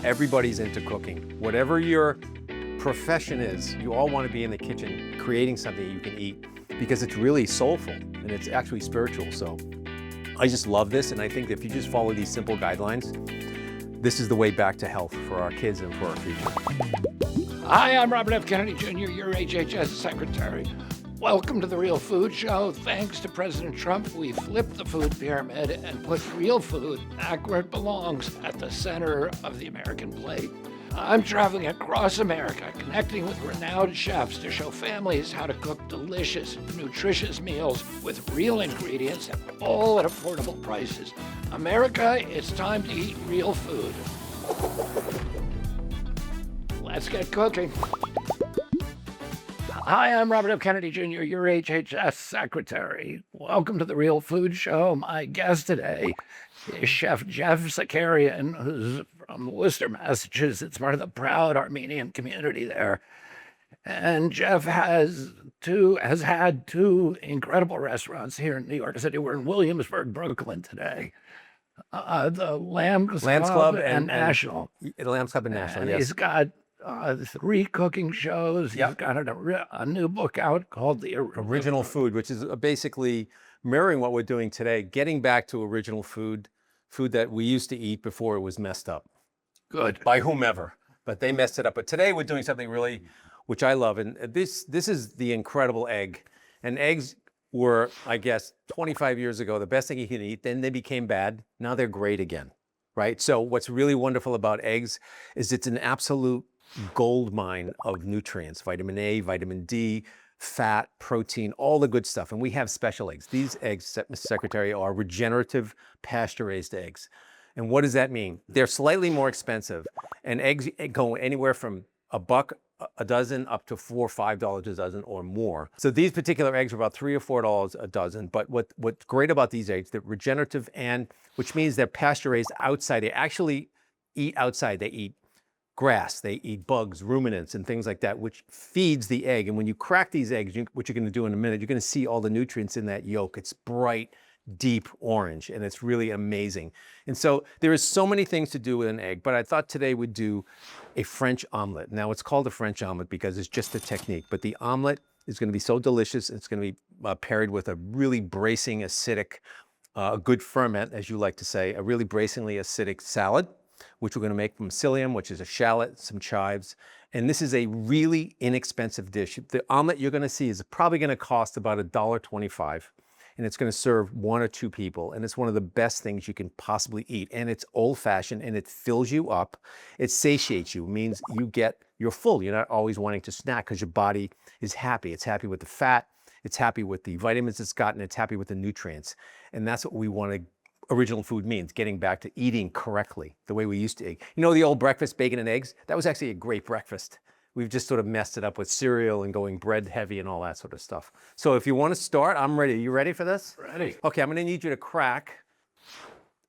Everybody's into cooking. Whatever your profession is, you all want to be in the kitchen creating something you can eat because it's really soulful and it's actually spiritual. So I just love this, and I think if you just follow these simple guidelines, this is the way back to health for our kids and for our future. Hi, I'm Robert F. Kennedy Jr., your HHS Secretary. Welcome to The Real Food Show. Thanks to President Trump, we flipped the food pyramid and put real food back where it belongs, at the center of the American plate. I'm traveling across America, connecting with renowned chefs to show families how to cook delicious, nutritious meals with real ingredients, all at affordable prices. America, it's time to eat real food. Let's get cooking. Hi, I'm Robert F. Kennedy Jr., your HHS Secretary. Welcome to The Real Food Show. My guest today is Chef Geoff Zakarian, who's from Worcester, Massachusetts, part of the proud Armenian community there. And Jeff has had two incredible restaurants here in New York City. We're in Williamsburg, Brooklyn today. The Lamb's Club and National. The Lamb's Club and National, and yes. He's got 3 cooking shows. Yep. He's got a new book out called The Original Food, which is basically mirroring what we're doing today, getting back to original food that we used to eat before it was messed up. Good. By whomever, but they messed it up. But today we're doing something really, which I love, and this is the incredible egg. And eggs were, I guess, 25 years ago, the best thing you can eat. Then they became bad. Now they're great again, right? So what's really wonderful about eggs is it's an absolute gold mine of nutrients, vitamin A, vitamin D, fat, protein, all the good stuff. And we have special eggs. These eggs, Mr. Secretary, are regenerative pasture-raised eggs. And what does that mean? They're slightly more expensive, and eggs go anywhere from $1 a dozen up to $4 or $5 a dozen or more. So these particular eggs are about $3 or $4 a dozen. But what's great about these eggs, they're regenerative, and which means they're pasture-raised outside. They actually eat outside. They eat grass, they eat bugs, ruminants, and things like that, which feeds the egg. And when you crack these eggs, which you're going to do in a minute, you're going to see all the nutrients in that yolk. It's bright, deep orange, and it's really amazing. And so there is so many things to do with an egg, but I thought today we'd do a French omelet. Now it's called a French omelet because it's just a technique, but the omelet is going to be so delicious. It's going to be paired with a really bracing, acidic, good ferment, as you like to say, a really bracingly acidic salad, which we're going to make from psyllium, which is a shallot, some chives. And this is a really inexpensive dish. The omelet you're going to see is probably going to cost about $1.25, and it's going to serve 1 or 2 people. And it's one of the best things you can possibly eat. And it's old-fashioned, and it fills you up. It satiates you. It means you're full. You're not always wanting to snack because your body is happy. It's happy with the fat. It's happy with the vitamins it's got, and it's happy with the nutrients. And that's what we want to original food means, getting back to eating correctly, the way we used to eat. You know the old breakfast, bacon and eggs? That was actually a great breakfast. We've just sort of messed it up with cereal and going bread heavy and all that sort of stuff. So if you want to start, I'm ready. You ready for this? Ready. Okay, I'm going to need you to crack.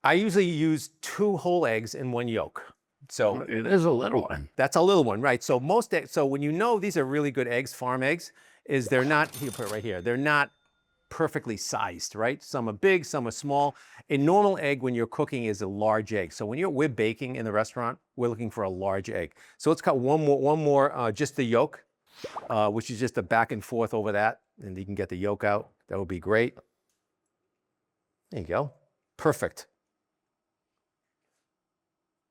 I usually use 2 whole eggs and 1 yolk. So it is a little one. That's a little one, right? So most eggs, so when you know these are really good eggs, farm eggs, is they're not, you put it right here, they're not perfectly sized, right? Some are big, some are small. A normal egg when you're cooking is a large egg. So when we're baking in the restaurant, we're looking for a large egg. So let's cut one more, just the yolk, which is just a back and forth over that. And you can get the yolk out. That would be great. There you go. Perfect.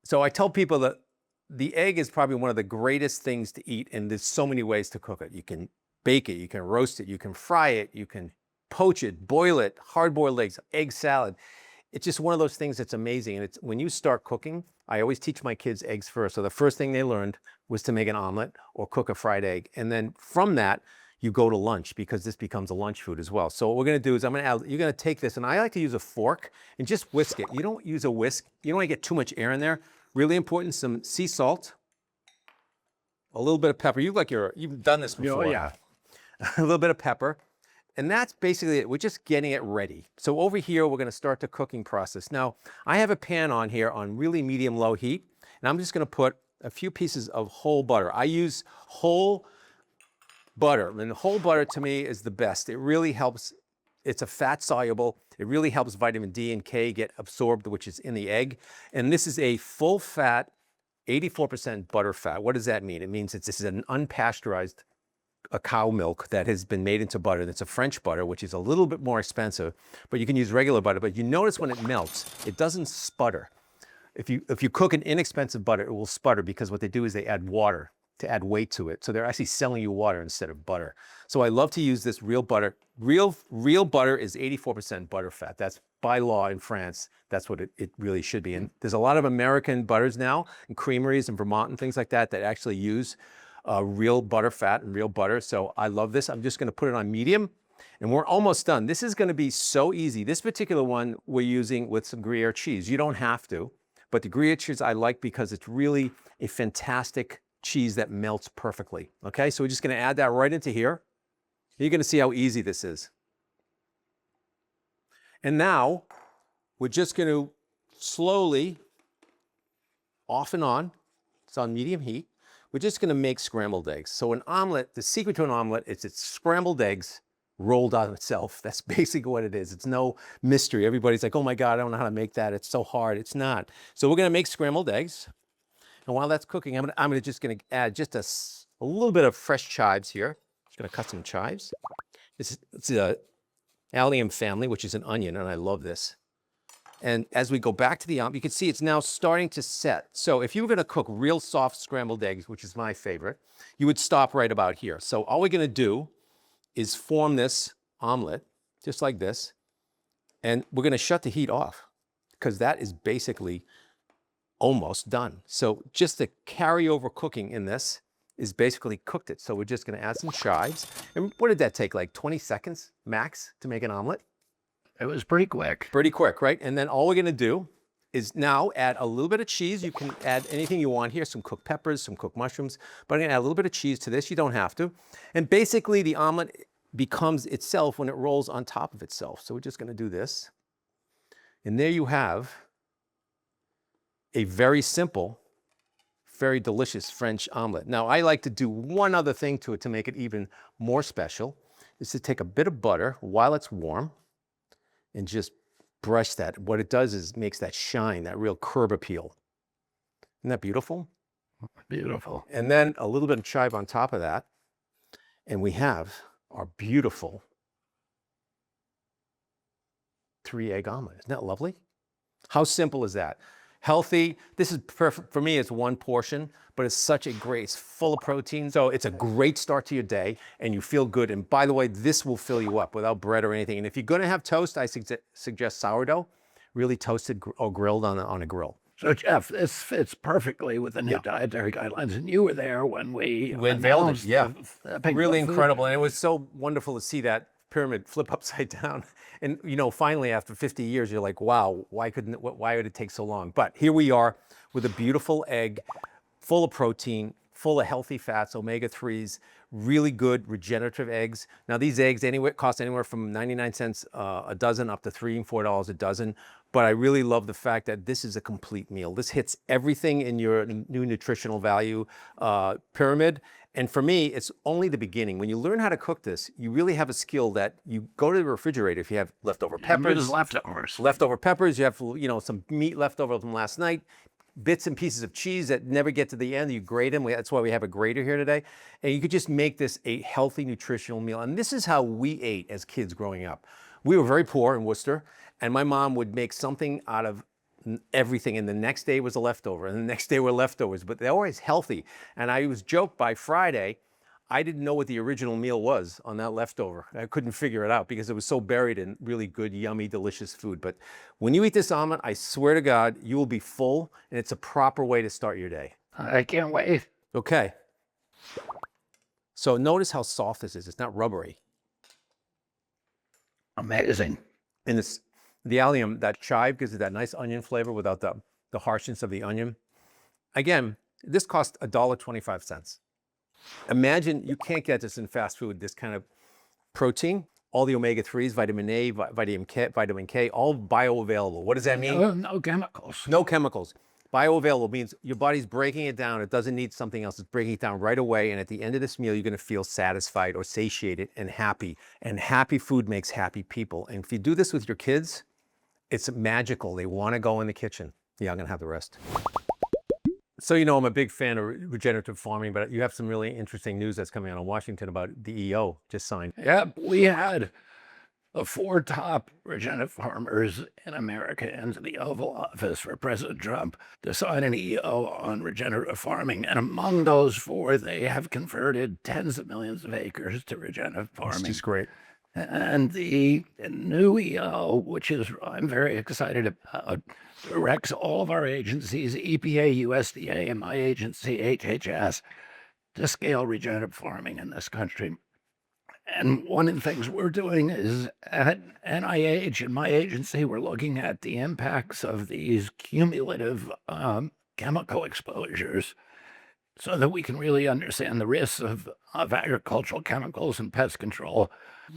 So I tell people that the egg is probably one of the greatest things to eat, and there's so many ways to cook it. You can bake it, you can roast it, you can fry it, you can poach it, boil it, hard-boiled eggs, egg salad. It's just one of those things that's amazing. And it's when you start cooking, I always teach my kids eggs first. So the first thing they learned was to make an omelet or cook a fried egg. And then from that, you go to lunch because this becomes a lunch food as well. So what we're going to do is you're going to take this, and I like to use a fork and just whisk it. You don't use a whisk. You don't want to get too much air in there. Really important, some sea salt, a little bit of pepper. You've done this before. Oh, yeah. A little bit of pepper. And that's basically it. We're just getting it ready. So over here, we're going to start the cooking process. Now, I have a pan on here on really medium-low heat, and I'm just going to put a few pieces of whole butter. I use whole butter, and whole butter to me is the best. It really helps. It's a fat soluble. It really helps vitamin D and K get absorbed, which is in the egg. And this is a full fat 84% butter fat. What does that mean? It means this is an unpasteurized cow milk that has been made into butter. That's a French butter, which is a little bit more expensive, but you can use regular butter. But you notice when it melts, it doesn't sputter. If you cook an inexpensive butter, it will sputter because what they do is they add water to add weight to it. So they're actually selling you water instead of butter. So I love to use this real butter. Real butter is 84% butter fat. That's by law in France. That's what it really should be. And there's a lot of American butters now and creameries in Vermont and things like that that actually use real butter fat and real butter. So I love this. I'm just going to put it on medium and we're almost done. This is going to be so easy. This particular one we're using with some Gruyère cheese. You don't have to, but the Gruyère cheese I like because it's really a fantastic cheese that melts perfectly. Okay, so we're just going to add that right into here. You're going to see how easy this is. And now we're just going to slowly, off and on, it's on medium heat, we're just going to make scrambled eggs. So an omelet, the secret to an omelet is it's scrambled eggs rolled on itself. That's basically what it is. It's no mystery. Everybody's like, oh my God, I don't know how to make that. It's so hard. It's not. So we're going to make scrambled eggs. And while that's cooking, I'm just going to add just a little bit of fresh chives here. Just going to cut some chives. It's a allium family, which is an onion, and I love this. And as we go back to the omelet, you can see it's now starting to set. So if you were going to cook real soft scrambled eggs, which is my favorite, you would stop right about here. So all we're going to do is form this omelet, just like this, and we're going to shut the heat off because that is basically almost done. So just the carryover cooking in this is basically cooked it. So we're just going to add some chives. And what did that take, like 20 seconds max to make an omelet? It was pretty quick. Pretty quick, right? And then all we're going to do is now add a little bit of cheese. You can add anything you want here, some cooked peppers, some cooked mushrooms, but I'm going to add a little bit of cheese to this. You don't have to. And basically the omelet becomes itself when it rolls on top of itself. So we're just going to do this. And there you have a very simple, very delicious French omelet. Now, I like to do one other thing to it to make it even more special, is to take a bit of butter while it's warm and just brush that. What it does is makes that shine, that real curb appeal. Isn't that beautiful? Beautiful. And then a little bit of chive on top of that. And we have our beautiful 3-egg omelet. Isn't that lovely? How simple is that? Healthy. This is perfect for me. It's one portion, but it's such a great, it's full of protein. So it's a great start to your day and you feel good. And by the way, this will fill you up without bread or anything. And if you're going to have toast, I suggest sourdough, really toasted or grilled on a grill. So Jeff, this fits perfectly with the new dietary guidelines. And you were there when we unveiled it. Yeah, really food. incredible. And it was so wonderful to see that pyramid flip upside down. And you know, finally, after 50 years, you're like, wow, why would it take so long? But here we are with a beautiful egg, full of protein, full of healthy fats, omega-3s, really good regenerative eggs. Now these eggs cost anywhere from 99 cents a dozen up to $3 and $4 a dozen. But I really love the fact that this is a complete meal. This hits everything in your new nutritional value pyramid. And for me, it's only the beginning. When you learn how to cook this, you really have a skill that you go to the refrigerator if you have leftover peppers. Leftover peppers, you have, you know, some meat left over from last night, bits and pieces of cheese that never get to the end. You grate them. That's why we have a grater here today. And you could just make this a healthy, nutritional meal. And this is how we ate as kids growing up. We were very poor in Worcester, and my mom would make something out of everything, and the next day was a leftover, and the next day were leftovers, but they're always healthy. And I was joked by Friday, I didn't know what the original meal was on that leftover. I couldn't figure it out because it was so buried in really good, yummy, delicious food. But when you eat this omelet, I swear to God, you will be full, and it's a proper way to start your day. I can't wait. Okay. So notice how soft this is. It's not rubbery. Amazing. And it's the allium, that chive gives it that nice onion flavor without the harshness of the onion. Again, this cost $1.25. Imagine you can't get this in fast food, this kind of protein, all the omega-3s, vitamin A, vitamin K, all bioavailable. What does that mean? No chemicals. No chemicals. Bioavailable means your body's breaking it down. It doesn't need something else. It's breaking it down right away. And at the end of this meal, you're going to feel satisfied or satiated and happy. And happy food makes happy people. And if you do this with your kids, it's magical. They want to go in the kitchen. Yeah, I'm going to have the rest. So, you know, I'm a big fan of regenerative farming, but you have some really interesting news that's coming out of Washington about the EO just signed. Yep, we had the 4 top regenerative farmers in America into the Oval Office for President Trump to sign an EO on regenerative farming. And among those 4, they have converted tens of millions of acres to regenerative farming. Which is great. And the new EO, which is I'm very excited about, directs all of our agencies, EPA, USDA, and my agency, HHS, to scale regenerative farming in this country. And one of the things we're doing is at NIH and my agency, we're looking at the impacts of these cumulative chemical exposures so that we can really understand the risks of agricultural chemicals and pest control.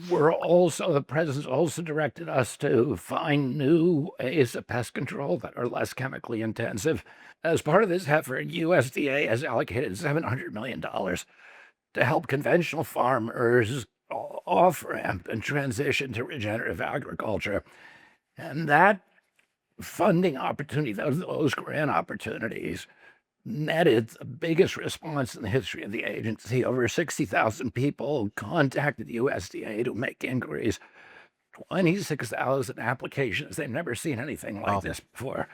The president's also directed us to find new ways of pest control that are less chemically intensive. As part of this effort, USDA has allocated $700 million to help conventional farmers off-ramp and transition to regenerative agriculture. And that funding opportunity, those grant opportunities, netted the biggest response in the history of the agency. Over 60,000 people contacted the USDA to make inquiries, 26,000 applications. They've never seen anything like this before.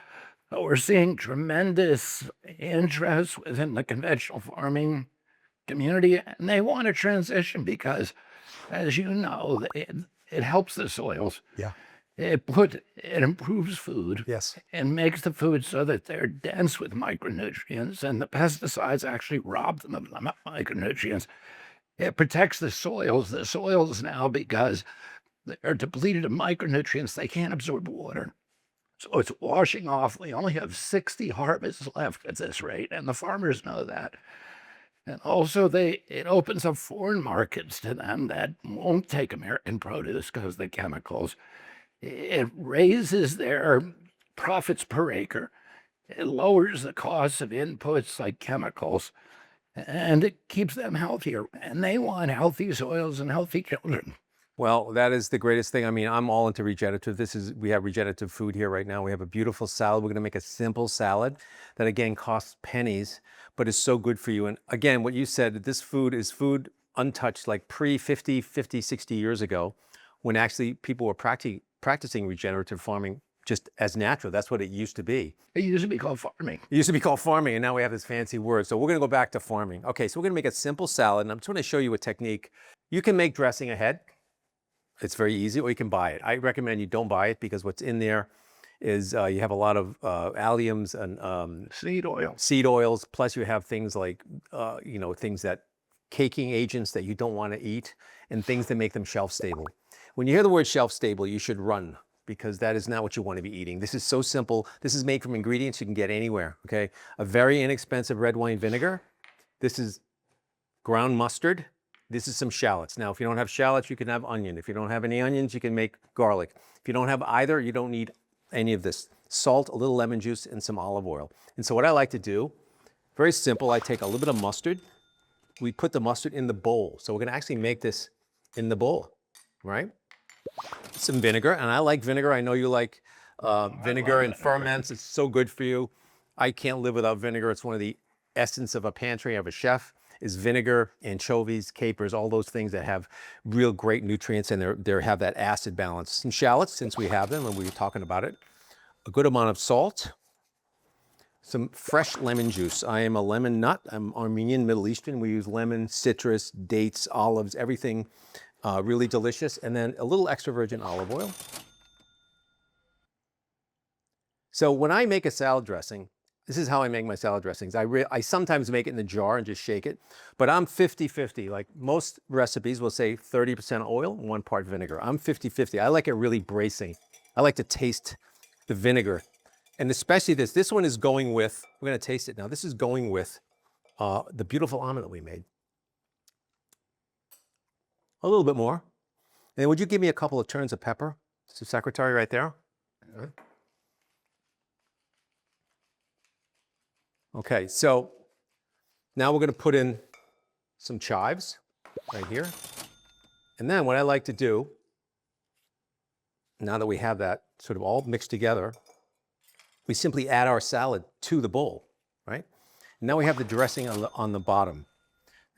So we're seeing tremendous interest within the conventional farming community, and they want to transition because, as you know, it helps the soils. Yeah. It improves food. Yes. And makes the food so that they're dense with micronutrients, and the pesticides actually rob them of the micronutrients. It protects the soils. The soils now, because they're depleted of micronutrients, they can't absorb water. So it's washing off. We only have 60 harvests left at this rate, and the farmers know that. And also, it opens up foreign markets to them that won't take American produce because of the chemicals. It raises their profits per acre. It lowers the cost of inputs like chemicals, and it keeps them healthier. And they want healthy soils and healthy children. Well, that is the greatest thing. I mean, I'm all into regenerative. We have regenerative food here right now. We have a beautiful salad. We're going to make a simple salad that, again, costs pennies, but is so good for you. And again, what you said, this food is food untouched, like pre-50, 50, 60 years ago, when actually people were practicing regenerative farming just as natural. That's what it used to be. It used to be called farming. It used to be called farming, and now we have this fancy word. So we're going to go back to farming. Okay, so we're going to make a simple salad, and I'm just going to show you a technique. You can make dressing ahead. It's very easy, or you can buy it. I recommend you don't buy it because what's in there is you have a lot of alliums and seed oils. Plus you have things like, things that caking agents that you don't want to eat, and things that make them shelf stable. When you hear the word shelf stable, you should run, because that is not what you want to be eating. This is so simple. This is made from ingredients you can get anywhere, okay? A very inexpensive red wine vinegar. This is ground mustard. This is some shallots. Now, if you don't have shallots, you can have onion. If you don't have any onions, you can make garlic. If you don't have either, you don't need any of this. Salt, a little lemon juice, and some olive oil. And so what I like to do, very simple, I take a little bit of mustard. We put the mustard in the bowl. So we're gonna actually make this in the bowl, right? Some vinegar, and I like vinegar. I know you like vinegar and ferments. It's so good for you. I can't live without vinegar. It's one of the essence of a pantry of a chef. Is vinegar, anchovies, capers, all those things that have real great nutrients, and they have that acid balance. Some shallots, since we have them and we were talking about it. A good amount of salt. Some fresh lemon juice. I am a lemon nut. I'm Armenian, Middle Eastern. We use lemon, citrus, dates, olives, everything really delicious. And then a little extra virgin olive oil. So when I make a salad dressing, this is how I make my salad dressings. I sometimes make it in the jar and just shake it, but I'm 50-50. Like most recipes will say 30% oil, 1 part vinegar. I'm 50-50. I like it really bracing. I like to taste the vinegar. And especially this one is going with, we're gonna taste it now. This is going with the beautiful omelet we made. A little bit more. And then would you give me a couple of turns of pepper? So secretary right there. Okay, so now we're gonna put in some chives right here. And then what I like to do, now that we have that sort of all mixed together, we simply add our salad to the bowl, right? Now we have the dressing on the bottom.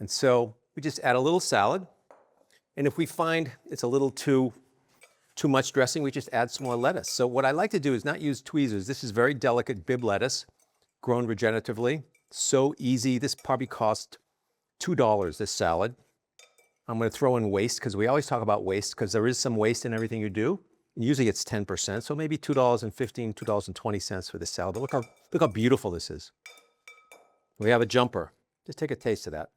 And so we just add a little salad. And if we find it's a little too much dressing, we just add some more lettuce. So what I like to do is not use tweezers. This is very delicate Bibb lettuce, grown regeneratively. So easy. This probably cost $2, this salad. I'm going to throw in waste because we always talk about waste because there is some waste in everything you do. Usually it's 10%, so maybe $2.15, $2.20 for this salad. But look how beautiful this is. We have a jumper. Just take a taste of that.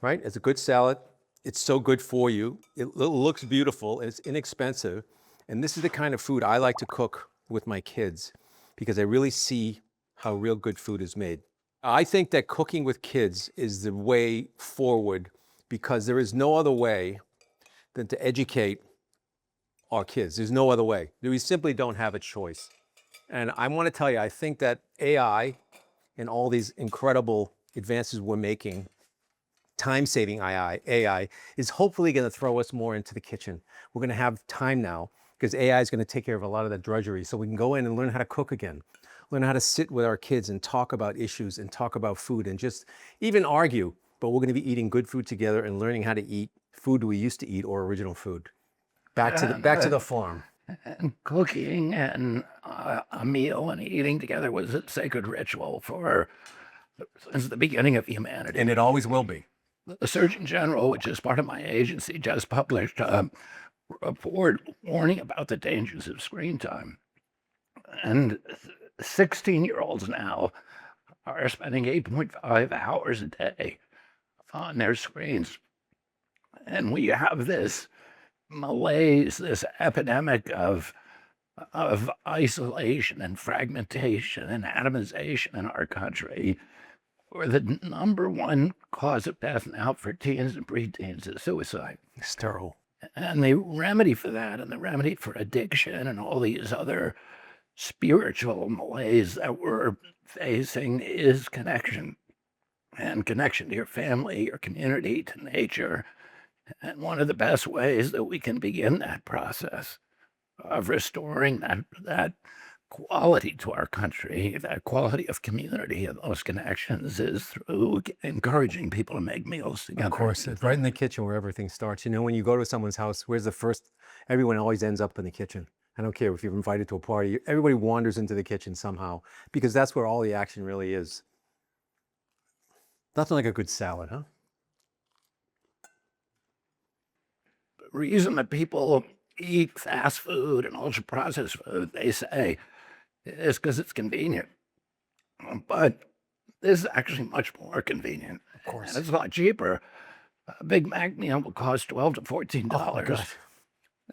Right? It's a good salad. It's so good for you. It looks beautiful. It's inexpensive. And this is the kind of food I like to cook with my kids because I really see how real good food is made. I think that cooking with kids is the way forward because there is no other way than to educate our kids. There's no other way. We simply don't have a choice. And I want to tell you, I think that AI and all these incredible advances we're making, time-saving AI is hopefully going to throw us more into the kitchen. We're going to have time now because AI is going to take care of a lot of the drudgery so we can go in and learn how to cook again, learn how to sit with our kids and talk about issues and talk about food and just even argue, but we're going to be eating good food together and learning how to eat food we used to eat or original food. Back to the farm. And cooking and a meal and eating together was a sacred ritual since the beginning of humanity. And it always will be. The Surgeon General, which is part of my agency, just published a report warning about the dangers of screen time. And 16-year-olds now are spending 8.5 hours a day on their screens. And we have this malaise, this epidemic of isolation and fragmentation and atomization in our country, where the #1 cause of death now for teens and preteens is suicide. It's terrible. And the remedy for that and the remedy for addiction and all these other spiritual malaise that we're facing is connection. And connection to your family, your community, to nature. And one of the best ways that we can begin that process of restoring that quality to our country, that quality of community and those connections is through encouraging people to make meals together. Of course, it's right in the kitchen where everything starts. You know, when you go to someone's house, where's the first? Everyone always ends up in the kitchen. I don't care if you're invited to a party, everybody wanders into the kitchen somehow because that's where all the action really is. Nothing like a good salad, huh? The reason that people eat fast food and ultra-processed food, they say, is because it's convenient. But this is actually much more convenient. Of course. And it's a lot cheaper. A Big Mac meal will cost $12 to $14. Oh, my God.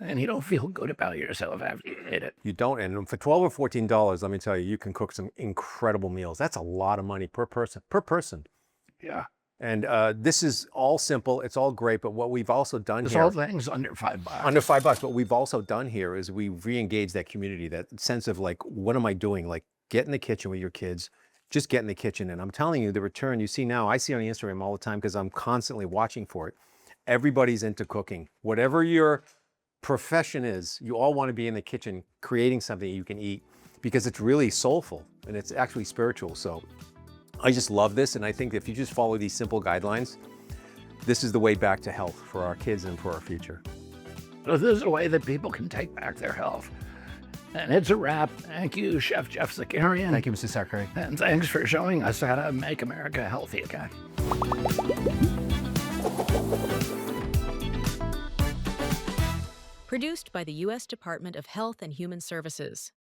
And you don't feel good about yourself after you ate it. You don't, and for $12 or $14, let me tell you, you can cook some incredible meals. That's a lot of money per person. Yeah. And this is all simple. It's all great. But what we've also done This here, whole thing's under $5. under $5, what we've also done here is we re-engage that community, that sense of like, what am I doing? Like, get in the kitchen with your kids. Just get in the kitchen. And I'm telling you, the return you see now, I see on Instagram all the time because I'm constantly watching for it. Everybody's into cooking. Whatever your profession is, you all want to be in the kitchen creating something you can eat because it's really soulful and it's actually spiritual. So I just love this, and I think if you just follow these simple guidelines, this is the way back to health for our kids and for our future. So this is a way that people can take back their health. And it's a wrap. Thank you, Chef Geoff Zakarian. Thank you, Mr. Zakarian. And thanks for showing us how to make America healthy again. Produced by the U.S. Department of Health and Human Services.